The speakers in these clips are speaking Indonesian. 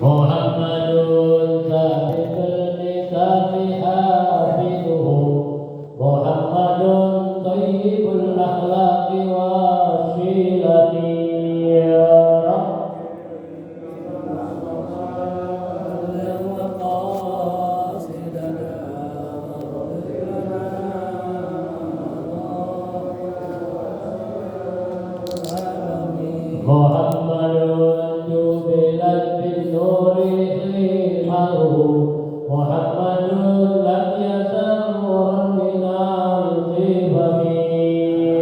Muhammadun sabiqul nisabi hafiduhu Muhammadun thayyibul akhlaqi wa shilati ya Muhammadun jubilat bin nuri himahu Muhammadun lam yazal nuran minal khifami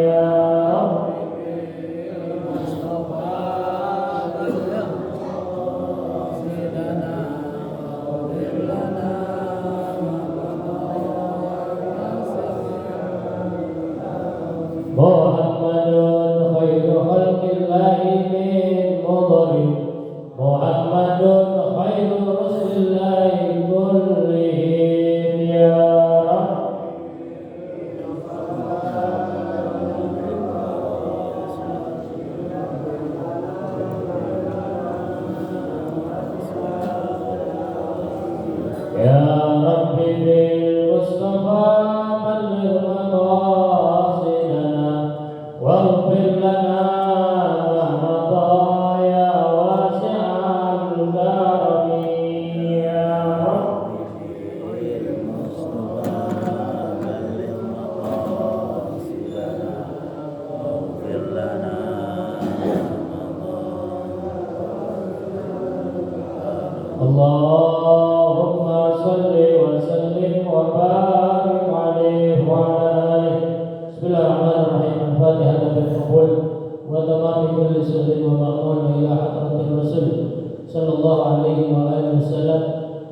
ya Muhammadun khairu khalqillahi min mudhari Muhammadun khairu rasulillahi kullihim ya Ya Rabbi bil Mustafa balligh maqasidana waghfir lana ma madha ya wasi'al karami ya Rabbi bil Mustafa balligh maqasidana waghfir lana Allahumma salli wa sallim wa barik alaihi wa ala alihi Bismillahirrahmanirrahim Al-Fatihah bil qabul wa tamam kulli sirrin wa ma'mun ila hadratil rasul sallallahu alaihi wa alihi wasallam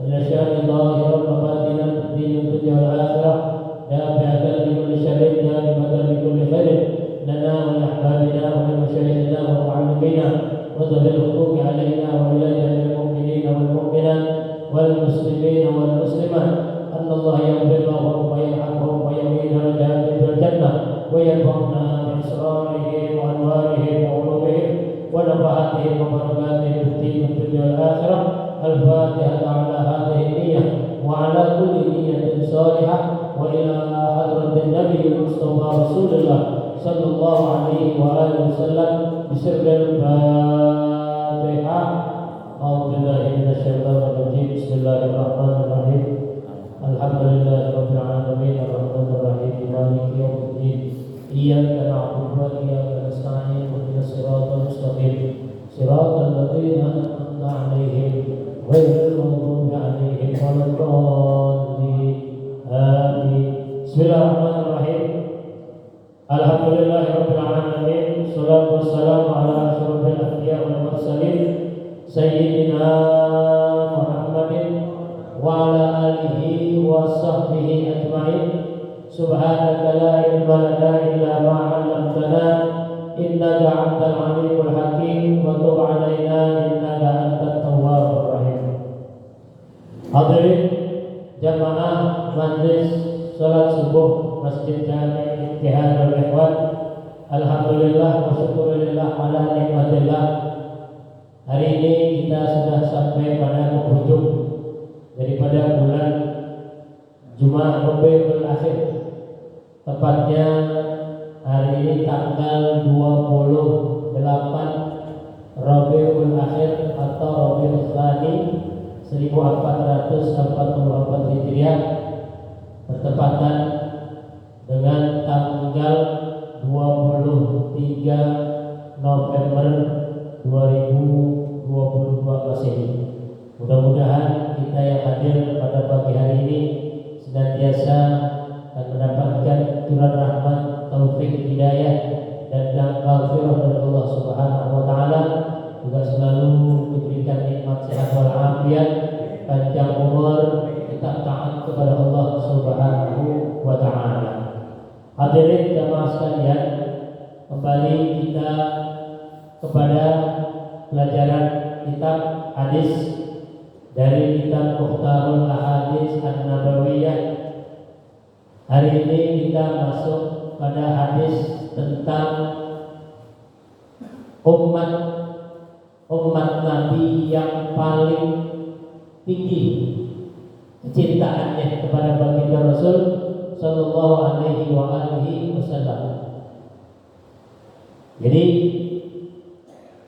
ila syari dhahiran wa batinan din dunya wal akhirah dafi'atan li kulli syarrin dafi'atan li kulli khairin lana wa li ahbabina wa li masyayikhina wa mu'allimina wa dhil huquqi alaina wa ila jami'il mu'minina wal mu'minat wal muslimina wal muslimat anna Allah yaghfir lahum wa yarhamhum wa yamin darajatihim fil jannah wa yarfa'na bi asrarihim wa anwarihim wa ulumihim wa nafahatihim wa barakatihim fid dunya wal akhirah al-fatihah ala hadhihi niyyah wa ala kulli niyyatin salihah wa ila hadratin nabiyil mustafa rasulullah sallallahu alaihi wa alihi wasallam bisirril fatihah a'udzu billahi minasyaitonir rajim bismillahirrahmanirrahim alhamdulillahirabbil alamin arrahmanir rahim maliki yaumiddin iyyaka na'budu wa iyyaka nasta'in ihdinas siratal mustaqim siratal ladzina an'amta 'alaihim ghairil maghdubi 'alaihim waladdallin amin bismillahirrahmanirrahim alhamdulillahirabbil alamin shalatu wassalamu ala asyrofil anbiya wal mursalin sayyidina Muhammadin wa ala alihi wa sahbihi ajma'in subhanaka la ilma lana illa ma 'allamtana innaka antal alimul hakim wa tub 'alaina innaka antat tawwabur rahim. Hadirin jamaah majlis salat subuh Masjid Jami' Ittihadul Ikhwan, alhamdulillah wa syukurillah ala nikmatillah. Hari ini kita sudah sampai pada penghujung daripada bulan Jumat Rabiul Akhir. Tepatnya hari ini tanggal 28 Rabiul Akhir atau Rabiul Tsani 1444 Hijriah, bertepatan dengan tanggal 23 November 2022 Masehi. Mudah-mudahan kita yang hadir pada pagi hari ini senantiasa akan mendapatkan curah rahmat, taufik, hidayah dan maghfirah dari Allah Subhanahu wa taala, juga selalu diberikan nikmat sehat wal afiat, panjang umur, tetap taat kepada Allah Subhanahu wa taala. Hadirin jamaah sekalian, kembali kita kepada pelajaran kitab hadis dari kitab Mukhtarul Ahadits An-Nabawiyah. Hari ini kita masuk pada hadis tentang umat umat Nabi yang paling tinggi kecintaannya kepada baginda Rasul sallallahu alaihi wasallam. Jadi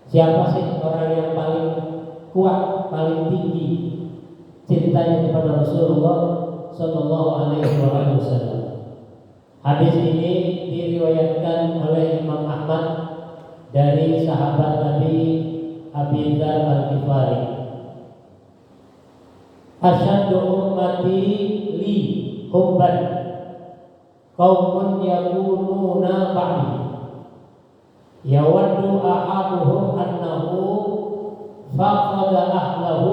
siapa sih orang yang paling kuat, paling tinggi cintanya kepada Rasulullah sallallahu alaihi wasallam? Hadis ini diriwayatkan oleh Imam Ahmad dari sahabat Nabi Abi Dzar Al-Ghifari. Asyaddu ummati li hubban qaumun yakununa ba'di yawaddu ahaduhum annahu faqada ahlahu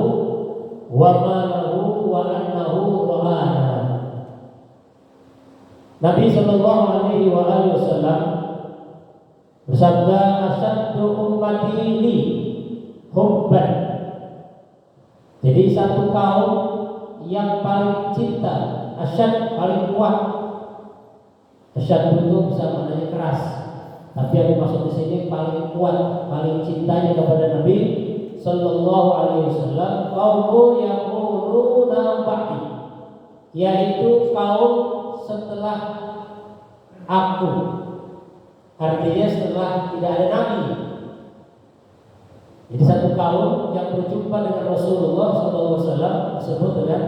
wa malahu wa annahu ra'ana. Nabi sallallahu alaihi wasallam bersabda, asyaddu ummati li hubban. Jadi satu kaum yang paling cinta, asyad paling kuat. Asyad itu bisa maknanya keras, tapi yang dimaksud di sini paling kuat, paling cintanya kepada Nabi sallallahu alaihi wasallam kaum yang yakununa ba'di, yaitu kaum setelah aku. Artinya setelah tidak ada Nabi. Jadi satu kaum yang berjumpa dengan Rasulullah SAW disebut dengan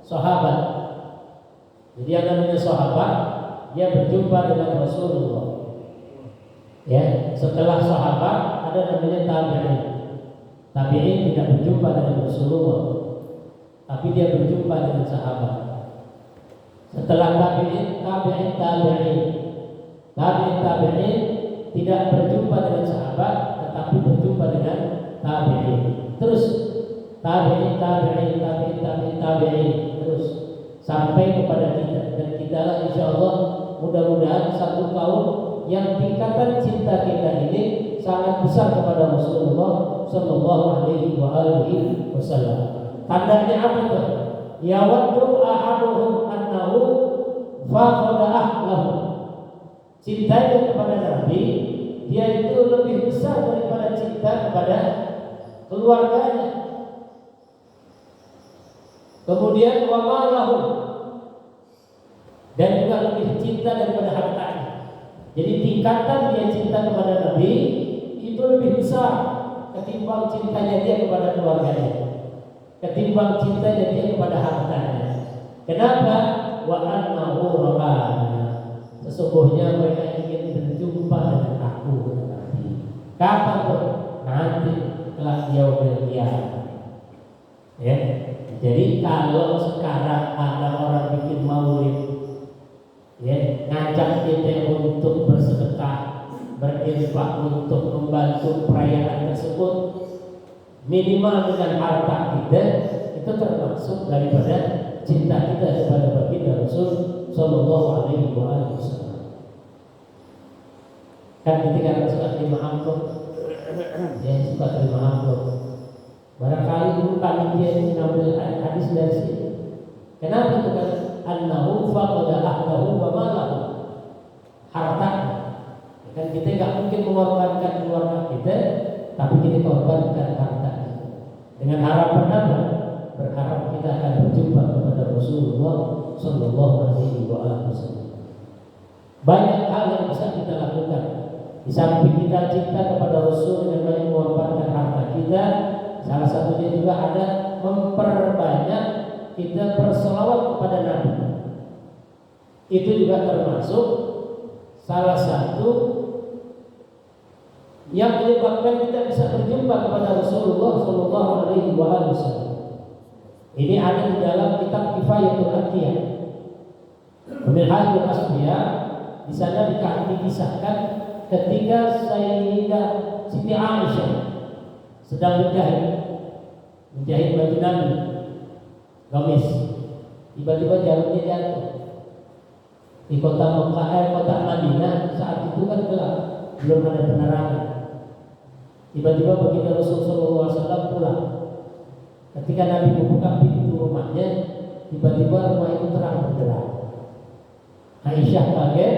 sahabat. Jadi yang namanya sahabat, dia berjumpa dengan Rasulullah. Ya, setelah sahabat ada namanya tabi'in. Tabi'in tidak berjumpa dengan Rasulullah, tapi dia berjumpa dengan sahabat. Setelah tabi'in tidak berjumpa dengan sahabat, tetapi berjumpa dengan tabi'in. Terus tabi'in terus sampai kepada kita, dan kita lah insyaallah mudah-mudahan satu kaum yang tingkatan cinta kita ini sangat besar kepada Rasulullah sallallahu alaihi wasallam. Tandanya apa tuh? Yawaddu ahaduhum annahu faqada ahlahu. Cintanya kepada Nabi, dia itu lebih besar daripada cinta kepada keluarganya. Kemudian wa malahu, dan juga lebih cinta daripada hartanya. Jadi tingkatan dia cinta kepada Nabi itu lebih besar ketimbang cintanya dia kepada keluarganya, ketimbang cintanya dia kepada hartanya. Kenapa? Wa annahu ra'ana, sesungguhnya mereka ingin berjumpa dengan aku, Nabi. Kapan tuh? Nanti kelak yaumil qiyamah. Ya. Jadi kalau sekarang ada orang bikin maulid, ya, ngajak kita untuk bersedekah, berinfak untuk membantu perayaan tersebut, minimal dengan harta kita, itu termasuk daripada cinta kita kepada baginda Rasul sallallahu alaihi wasallam. Kan ketika suka terima amplop, ya suka terima amplop. Barangkali dulu panitia ini mengambil hadis dari sini. Kenapa itu kan? Annahu faqada ahlahu wa malahu, harta. Kan kita nggak mungkin mengorbankan keluarga kita, tapi kita korbankan harta. Dengan harapan apa? Berharap kita akan berjumpa kepada Rasulullah sallallahu alaihi wasallam. Banyak hal yang bisa kita lakukan. Di samping kita cinta kepada Rasul dengan banyak mengorbankan harta kita, salah satunya juga ada memperbanyak kita berselawat kepada Nabi. Itu juga termasuk salah satu yang menyebabkan kita bisa berjumpa kepada Rasulullah sallallahu alaihi wasallam. Ini ada di dalam kitab Kifayatul Anbiya. Minhajul Asfiya, di sana dikisahkan ketika Sayyidah Siti Aisyah sedang menjahit baju Nabi, gamis. Tiba-tiba jarumnya jatuh di kota Mekah, kota Madinah. Saat itu kan gelap, belum ada penerangan. Tiba-tiba baginda Rasulullah SAW pulang. Ketika Nabi membuka pintu rumahnya, tiba-tiba rumah itu terang benderang. Aisyah kaget,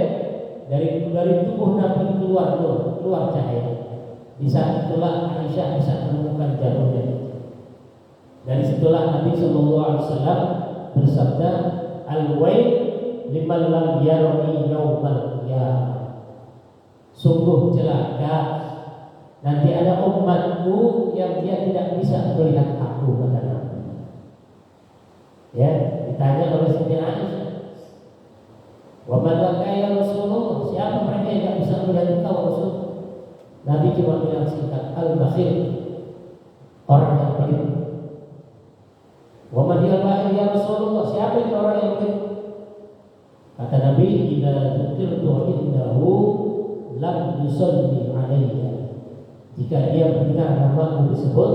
dari tubuh Nabi keluar cahaya. Di saat itulah Aisyah bisa menemukan jarumnya. Dari situlah Nabi SAW bersabda, al-wail liman lam yarani yaumal qiyamah. Sungguh celaka nanti ada umatku yang dia tidak bisa melihat aku, kata Nabi. Ya, ditanya oleh Siti Aisyah, wa man ya Rasulullah, siapa mereka yang tidak bisa melihat engkau Rasul? Nabi cuma bilang singkat, al-bakhil, orang yang pelit. Wa man ya Rasulullah, siapa itu orang yang pelit? Kata Nabi, idza dzukirtu indahu lam yusalli alayya. Jika dia mendengar namaku disebut,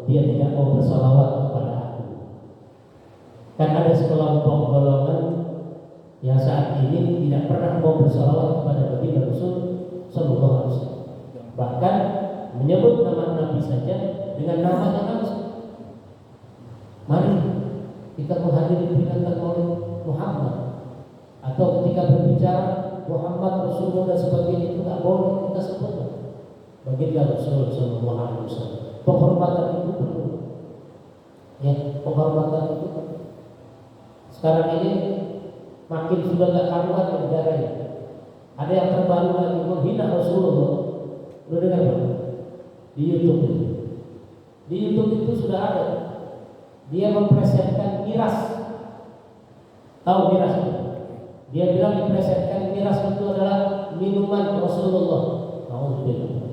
dia tidak mau bersalawat kepada aku. Kan ada sekelompok golongan yang saat ini tidak pernah mau bersalawat kepada Nabi Rasul sallallahu alaihi wasallam. Bahkan menyebut nama Nabi saja dengan nama yang langsung. Mari kita menghadiri peringatan Maulid Muhammad, atau ketika berbicara Muhammad Rasulullah dan sebagainya itu tidak boleh kita sebut baginda Rasulullah sallallahu alaihi wasallam. Penghormatan itu perlu. Ya, penghormatan itu perlu. Sekarang ini makin sudah tidak karuan negara ini. Ada yang terbaru lagi menghina Rasulullah. Lu dengar Pak? Di YouTube itu. Di YouTube itu sudah ada. Dia mempresetkan miras. Tahu miras itu? Dia bilang dipresetkan miras itu adalah minuman Rasulullah. Alhamdulillah.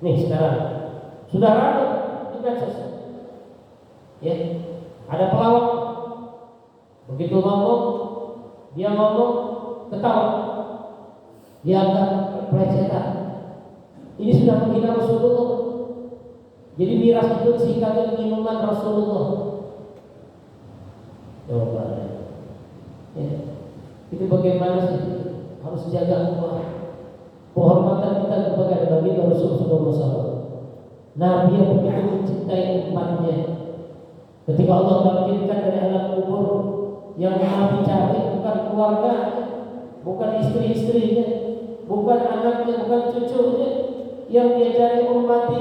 Nih sekarang sudah ada di medsos. Ya, ada pelawak. Begitu ngomong, dia ngomong ketawa. Dia akan pelecehan. Ini sudah menghina Rasulullah. Jadi miras itu disingkatkan minuman Rasulullah. Coba ya. Itu bagaimana sih? Harus jaga penghormatan kita kepada baginda Rasulullah SAW. Nabi yang begitu mencintai umatnya. Ketika Allah bangkitkan dari alam kubur, yang Nabi cari bukan keluarga, bukan istri-istrinya, bukan anaknya, bukan cucunya. Yang dia cari ummati,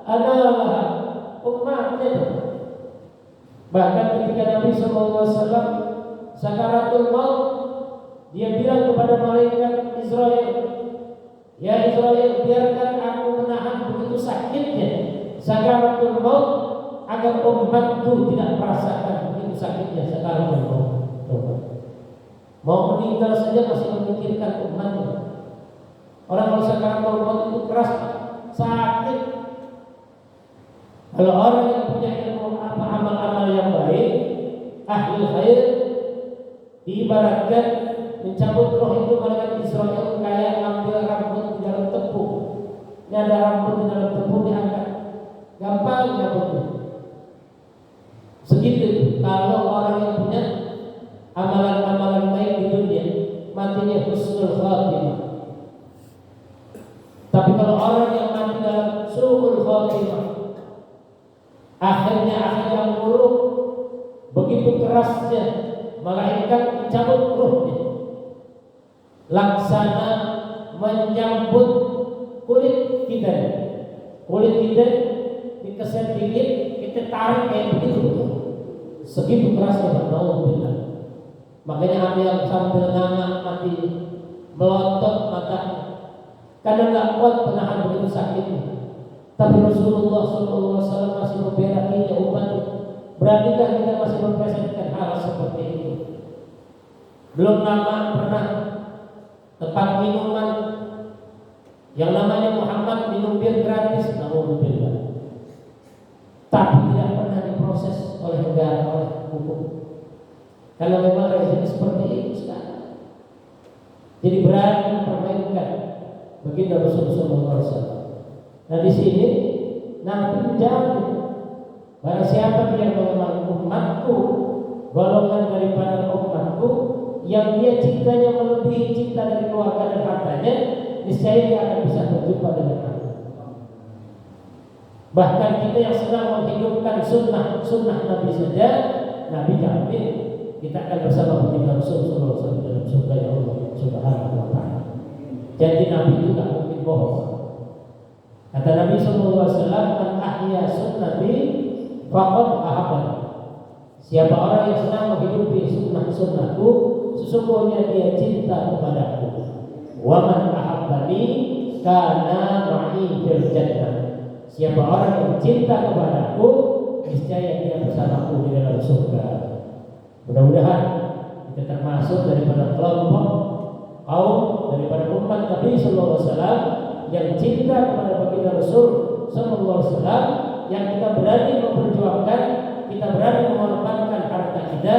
adalah umatnya. Bahkan ketika Nabi SAW sakaratul maut, dia bilang kepada malaikat Israel, ya Israel, biarkan aku menahan begitu sakitnya sakaratul maut agar umatku tidak merasakan begitu sakitnya sakaratul maut. Mau meninggal saja masih memikirkan umatnya. Orang kalau sakaratul maut itu keras, sakit. Kalau orang yang punya ilmu amal-amal yang baik, ahli khair, diibaratkan mencabut roh itu malaikat Israel kayak ngambil rambut di dalam tepung. Ini ada rambut di dalam tepung diangkat, gampang nyabutnya. Segitu kalau orang yang punya amalan-amalan baik di dunia, matinya husnul khatimah. Tapi kalau orang yang mati dalam su'ul khatimah, akhirnya akhir yang buruk, begitu kerasnya malaikat mencabut ruhnya, laksana menyambut kulit kita. Kulit kita dikeset dikit, kita tarik kayak begitu. Segitu kerasnya, alhamdulillah. Makanya ada yang sambil nganga mati, melotot matanya, karena nggak kuat menahan begitu sakitnya. Tapi Rasulullah SAW masih membela kita umat. Beranikah kita masih mempresentkan hal seperti itu? Belum lama pernah tempat minuman yang namanya Muhammad minum bir gratis, alhamdulillah. Tapi tidak pernah diproses oleh negara, oleh hukum. Karena memang rezim seperti itu sekarang. Jadi berani mempermainkan baginda Rasulullah SAW. Nah di sini Nabi menjawab, barang siapa yang mengenal umatku, golongan daripada umatku, yang dia cintanya melebihi cinta dari keluarga dan hartanya, niscaya dia akan bisa berjumpa dengan aku. Bahkan kita yang sedang menghidupkan sunnah Nabi saja, Nabi jamin kita akan bersama baginda Rasulullah SAW. dalam surga Allah Subhanahu wa taala. Jadi Nabi itu tak mungkin bohong. Kata Nabi sallallahu alaihi wasallam, "Man ahya sunnati faqad ahabbani." Siapa orang yang senang menghidupi sunnah-sunnahku, sesungguhnya dia cinta kepadaku. Wa man ahabbani kana ma'i fil jannah. Siapa orang yang cinta kepadaku, niscaya dia bersamaku di dalam surga. Mudah-mudahan kita termasuk daripada kelompok kaum daripada umat Nabi sallallahu alaihi wasallam yang cinta kepada baginda Rasul sallallahu alaihi wasallam, yang kita berani memperjuangkan, kita berani mengorbankan harta kita,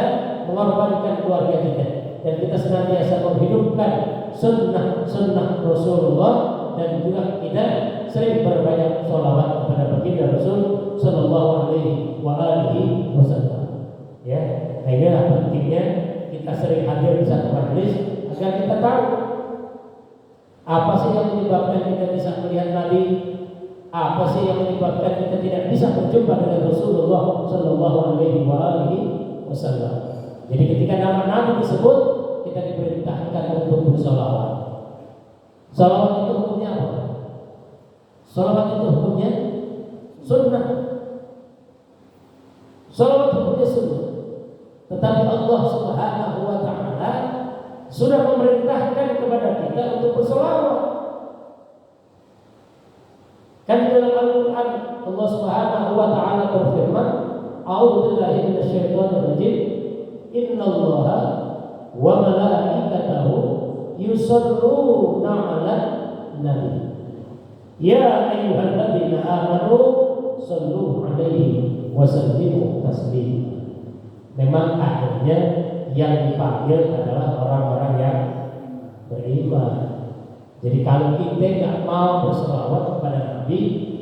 mengorbankan keluarga kita, dan kita senantiasa menghidupkan sunnah Rasulullah, dan juga kita sering berbanyak sholawat kepada baginda Rasul sallallahu alaihi wasallam. Ya, inilah pentingnya kita sering hadir di satu majelis agar kita tahu apa sih yang menyebabkan kita bisa melihat Nabi, apa sih yang menyebabkan kita tidak bisa berjumpa dengan Rasulullah sallallahu alaihi wasallam. Jadi ketika nama Nabi disebut, kita diperintahkan untuk bersolawat. Salawat itu hukumnya apa? Salawat itu hukumnya sunnah. Salawat hukumnya sunnah. Tetapi Allah Subhanahu wa taala sudah memerintahkan kepada kita untuk bersolawat. Kan di dalam Al-Quran Allah Subhanahu wa taala berfirman, "A'udzubillahi minasyaitonir rajim. Innallaha wa malaikatahu yusholluna 'alan nabi. Ya ayyuhalladzina amanu shallu 'alaihi wa sallimu taslima." Memang akhirnya yang dipanggil adalah orang-orang yang beriman. Jadi kalau kita nggak mau berselawat kepada Nabi,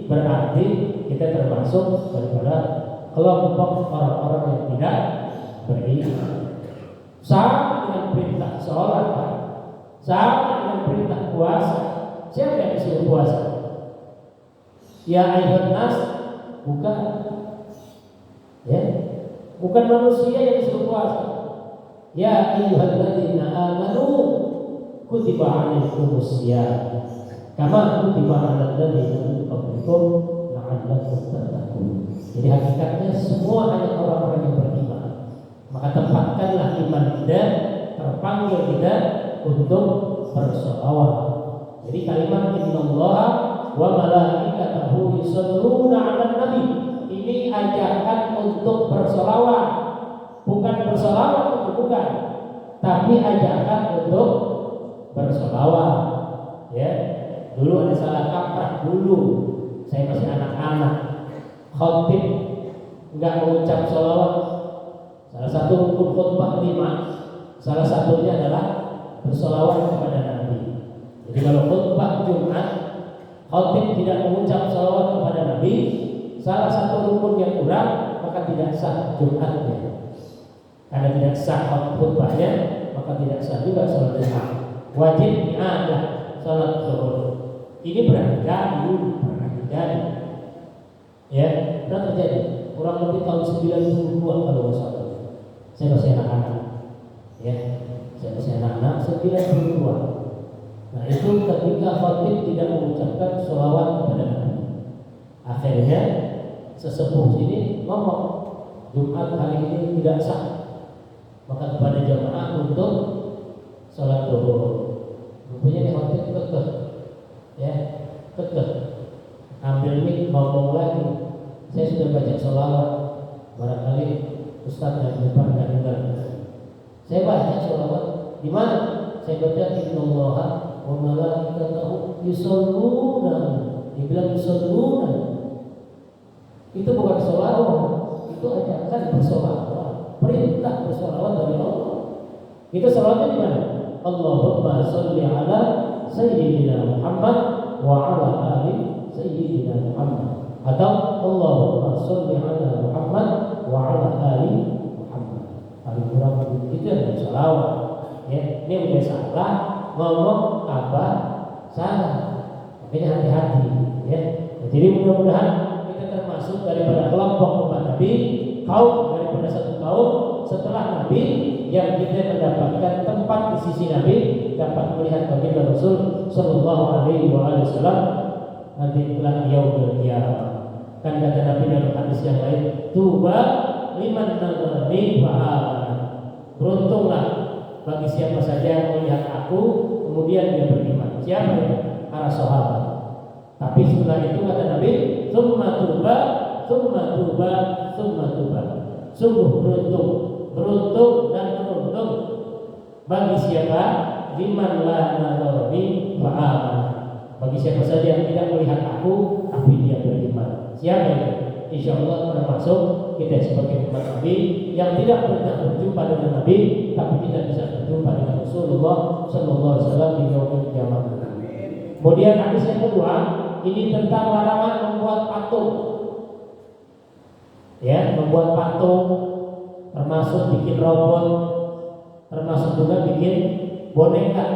berarti kita termasuk daripada kelompok orang-orang yang tidak beriman. Sama dengan perintah sholat, sama dengan perintah puasa. Siapa yang disuruh puasa? Ya ayyuhan nas, bukan. Ya, bukan manusia yang disuruh puasa. Ya ayyuhalladzina amanu kutiba 'alaikumus syiyam kama kutiba 'alal ladzina min qablikum la'allakum tattaqun. Jadi hakikatnya semua hanya orang-orang yang beriman. Maka tempatkanlah iman kita, terpanggil kita untuk bersolawat. Jadi kalimat innallaha wa malaikatahu yusholluna 'alan nabi, ini ajakan untuk bersolawat, bukan bersolawat untuk bukan, tapi ajakan untuk bersolawat. Ya, dulu ada salah kaprah dulu. Saya masih anak-anak, khotib nggak mengucap solawat. Salah satu rukun khutbah 5, salah satunya adalah bersolawat kepada Nabi. Jadi kalau khutbah Jumat, khotib tidak mengucap solawat kepada Nabi, salah satu rukun yang kurang, maka tidak sah Jumatnya. Karena tidak sah khutbahnya, maka tidak sah juga sholat Jumat. Wajib ada sholat zuhur. Ini pernah terjadi. Ya, pernah terjadi. Kurang lebih tahun 92 kalau nggak salah. Saya masih anak-anak. Ya, saya masih anak-anak 92. Nah itu ketika khotib tidak mengucapkan sholawat kepada Nabi. Akhirnya sesepuh sini ngomong, Jumat hari ini tidak sah. Maka kepada jamaah untuk sholat zuhur. Rupanya dia khotib kekeh, ya kekeh. Ambil mic ngomong lagi. Saya sudah baca sholawat, barangkali Ustaz yang depan tidak dengar. Saya baca sholawat di mana? Saya baca innallaha wa malaikatahu yusholluna. Dibilang yusholluna. Itu bukan sholawat, itu ajakan bersolawat. Perintah bersolawat dari Allah. Kita sholawatnya di mana? Allahumma sholli ala sayyidina Muhammad wa ala ali sayyidina Muhammad. Atau Allahumma sholli ala Muhammad wa ala ali Muhammad. Paling kurang itu adalah sholawat. Ya, ini udah salah ngomong apa salah. Makanya hati-hati. Ya. Jadi mudah-mudahan kita termasuk daripada kelompok umat Nabi, kaum daripada satu kaum setelah Nabi, yang kita mendapatkan tempat di sisi Nabi, dapat melihat baginda Rasul Sallallahu Alaihi Wasallam nanti kelak yaumil qiyamah. Kan kata Nabi dalam hadis yang lain, tuba liman nazarani wa amana. Beruntunglah bagi siapa saja yang melihat aku kemudian dia beriman. Siapa itu? Para sahabat. Tapi setelah itu kata Nabi, summa tuba, summa tuba, summa tuba. Sungguh beruntung dan beruntung bagi siapa liman la nazarani wa amana. Bagi siapa saja yang tidak melihat aku tapi dia beriman. Siapa itu? Insya Allah termasuk kita sebagai umat Nabi yang tidak pernah berjumpa dengan Nabi, tapi kita bisa berjumpa dengan Rasulullah Sallallahu Alaihi Wasallam di yaumil qiyamah. Kemudian hadis yang kedua, ini tentang larangan membuat patung. Ya, membuat patung, termasuk bikin robot, termasuk juga bikin boneka.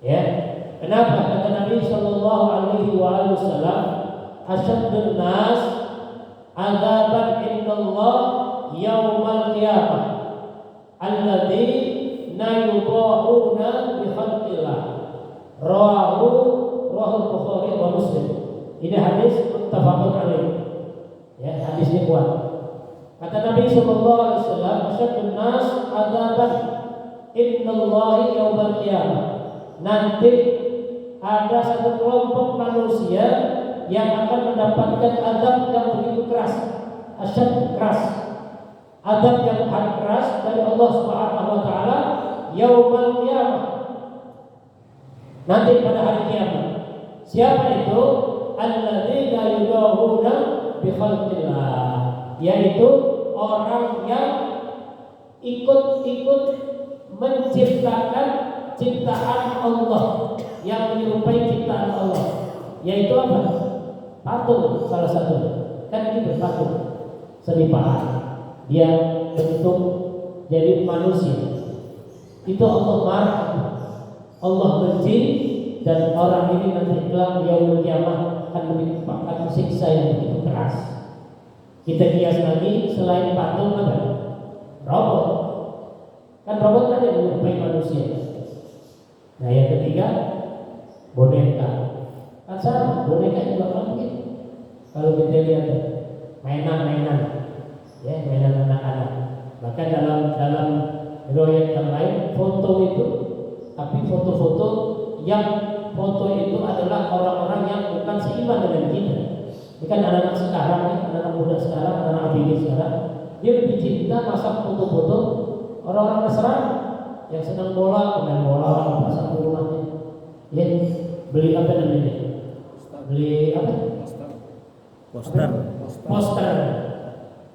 Ya, kenapa? Kata Nabi Sallallahu Alaihi Wasallam, asyadun nas azaban indallah yaumal qiyamah alladzina yudha'una bi khalqillah. Rahul Bukhari wa Muslim. Ini hadis muttafaqun alaih. Ya, hadisnya kuat. Kata Nabi sallallahu alaihi wasallam, asyadun nas azaban indallahi yaumal qiyamah. Nanti ada satu kelompok manusia yang akan mendapatkan azab yang begitu keras, asyad keras, azab yang keras dari Allah Subhanahu Wa Taala yaumal qiyamah, nanti pada hari kiamat. Siapa itu? Alladzina yudahuna bi khalqillah, yaitu orang yang ikut-ikut menciptakan ciptaan Allah, yang menyerupai ciptaan Allah. Yaitu apa? Patung salah satu. Kan ini berpatung senipan. Dia bentuk jadi manusia. Itu Allah marah, Allah benci, dan orang ini nanti kelak yaumul qiyamah akan mendapatkan siksa yang begitu keras. Kita kias lagi, selain patung apa? Robot. Kan robot kan yang menyerupai manusia. Nah yang ketiga, boneka. Kan sama, boneka juga mungkin. Kalau kita lihat mainan-mainan, ya mainan anak-anak. Bahkan dalam riwayat yang lain, foto itu, tapi foto-foto yang foto itu adalah orang-orang yang bukan seiman dengan kita. Ini kan anak-anak sekarang, ya, anak-anak muda sekarang, anak-anak ABG sekarang, dia lebih cinta masak foto-foto orang-orang Nasrani yang senang bola, main bola, pasang rumahnya. Ya, beli apa namanya? Beli apa? Poster.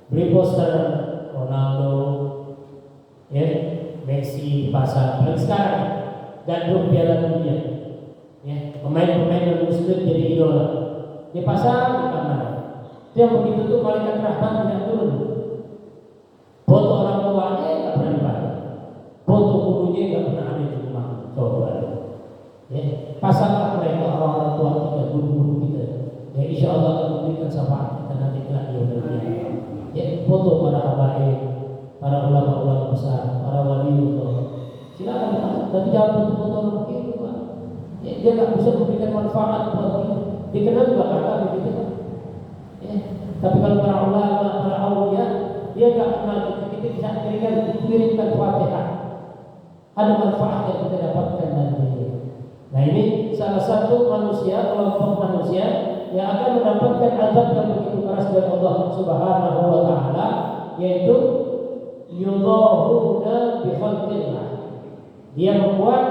Beli poster Ronaldo, ya, Messi pasang. Dan sekarang gandrung Piala Dunia, ya, pemain-pemain non muslim jadi idola. Dia pasang di kamar. Dia begitu tuh malaikat rahmat tidak turun. Foto orang tuanya nggak pernah dipakai. Foto gurunya nggak pernah ada di rumah. Coba, ya, pasanglah mereka orang-orang tua kita, guru-guru kita. Ya insya Allah akan memberikan syafaat kita nanti kelak di yaumil qiyamah. Ya, foto para habaib, para ulama-ulama besar, para waliullah. Silakan dipasang, tapi jangan foto-foto orang begitu, Pak. Ya, dia nggak bisa memberikan manfaat buat kita. Dikenal juga kata begitu, Pak. Ya, tapi kalau para ulama, para aulia, dia nggak kenal kita bisa kirimkan Fatihah. Ada manfaat yang kita dapatkan nanti. Nah ini salah satu manusia, kelompok manusia yang akan mendapatkan azab yang begitu keras dari Allah Subhanahu Wa Taala, yaitu yudhahuna bi khalqillah. Dia membuat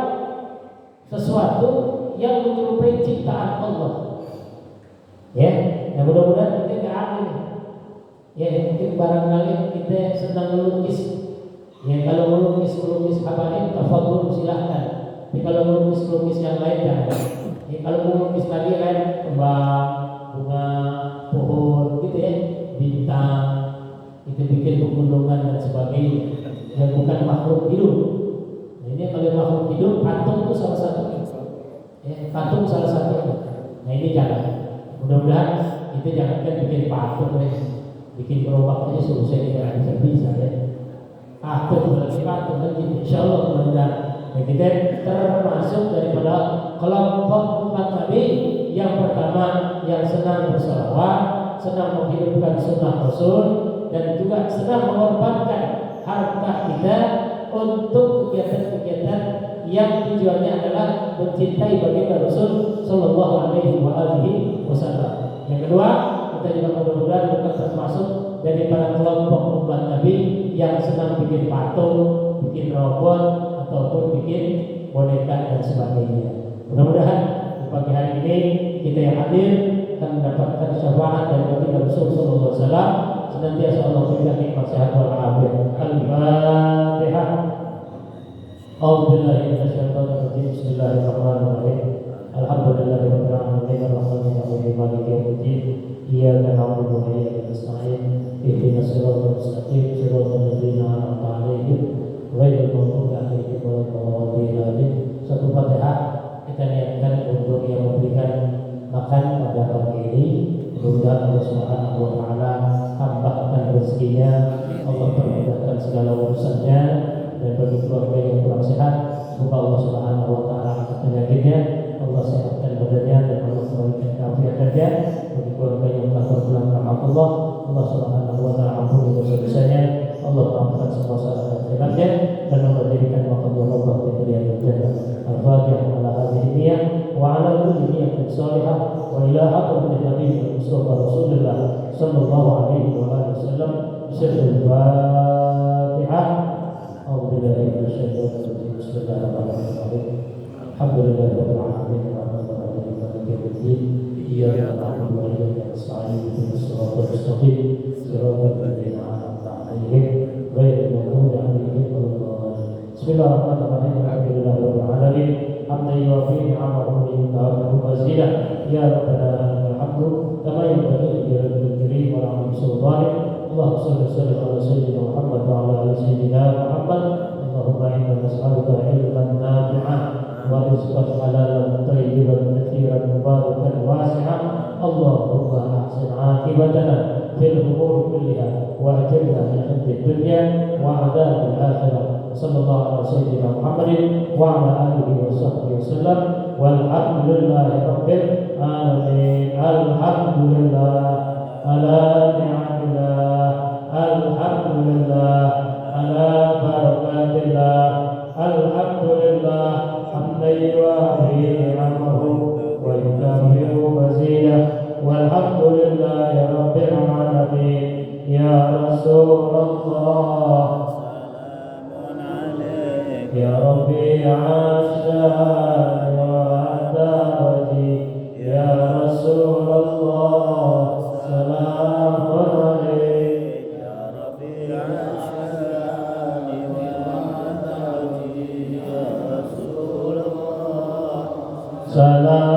sesuatu yang menyerupai ciptaan Allah. Ya, yang mudah-mudahan kita nggak aneh. Ya, mungkin barangkali kita sedang melukis. Ya, kalau melukis habaib, tafadhol silahkan. Tapi kalau melukis yang lain jangan. Ya, kalau melukis lagi lain kembang, bunga, pohon, gitu ya, bintang, itu bikin pegunungan dan sebagainya. Yang bukan makhluk hidup. Nah, ini kalau makhluk hidup, patung itu salah satu. Ya, patung salah satu. Nah ini jangan. Mudah-mudahan kita jangan kan bikin patung, bikin gerobak aja selesai tidak bisa ya. berarti patuh lagi insyaallah mudah-mudahan. Dan kita termasuk daripada kelompok umat Nabi yang pertama yang senang berselawat, senang menghidupkan sunnah Rasul, dan juga senang mengorbankan harta kita untuk kegiatan-kegiatan yang tujuannya adalah mencintai baginda Rasul Sallallahu Alaihi Wasallam. Yang kedua, kita juga mudah-mudahan bukan termasuk dari para kelompok umat Nabi yang senang bikin patung, bikin robot, ataupun bikin boneka dan sebagainya. Mudah-mudahan di pagi hari ini kita yang hadir akan mendapatkan syafaat dari baginda Rasul Sallallahu Alaihi Wasallam. Senantiasa Allah berikan nikmat sehat wal afiat. Al-Fatihah. A'udzubillahi minasyaitonir rajim. Bismillahirrahmanirrahim. Alhamdulillahirabbil alamin arrahmanir rahim maliki yaumiddin. Iyyaka na'budu wa iyyaka nasta'in. Ihdinas siratal mustaqim siratal ladzina an'amta 'alaihim ghairil maghdubi 'alaihim waladdallin. Satu Fatihah kita niatkan untuk yang memberikan makan pada pagi ini. Mudah-mudahan Allah Subhanahu wa taala tambahkan rezekinya, Allah permudahkan segala urusannya, dan bagi keluarga yang kurang sehat, semoga Allah Subhanahu wa taala angkat penyakitnya, Allah sehatkan badannya dan Allah memberikan keafiatannya. Bagi keluarga yang telah berpulang ke Allah, Allah Subhanahu wa taala ampuni dosa-dosanya, Allah maafkan semua salah dan khilafnya, dan Allah jadikan makam Allah di Riyadul Jannah. Al-Fatihah ala hadhihi niyyah wa ala kulli niyyatin shalihah wa ila hadratin Nabi Mustafa Rasulullah sallallahu alaihi wa alihi wasallam. Al-Fatihah. A'udzubillahi minasyaitonir rajim. Bismillahirrahmanirrahim. Alhamdulillahirabbil alamin arrahmanir rahim maliki yaumiddin. Iyyaka na'budu wa iyyaka nasta'in. Ihdinas siratal mustaqim siratal ladzina an'amta 'alaihim ghairil maghdubi 'alaihim waladdallin. Bismillahirrahmanirrahim. Alhamdulillahirabbil alamin. Hamdan yuwafi ni'amahu wa yukafi'u mazidah. Ya Rabbana lakal hamdu kama yanbaghi li jalali karim wa 'azimi sultanik. Allahumma shalli wa sallim ala sayyidina Muhammad wa ala ali sayyidina Muhammad. Allahumma inna nas'aluka ilman nafi'an wa rizqan halalan thayyiban katsiran mubarakan wasi'an. Allahumma ahsin 'aqibatana fil umuri kulliha wa ajirna min khizyi dunya wa 'adzabil akhirah. Sallallahu ala sayyidina Muhammadin wa ala alihi wa sahbihi wasallam. Walhamdulillahi rabbil alamin. Alhamdulillah ala ni'matillah. Alhamdulillah ala barakatillah. Alhamdulillah hamdan yuwafi ni'amahu wa yukafi'u mazidah. Walhamdulillahi rabbil alamin. Ya Rasulullah, ya Rabbi asya'an wa adawaji. Ya Rasulullah, salamun alaik. Ya Rabbi asya'an wa adawaji. Ya Rasulullah, salam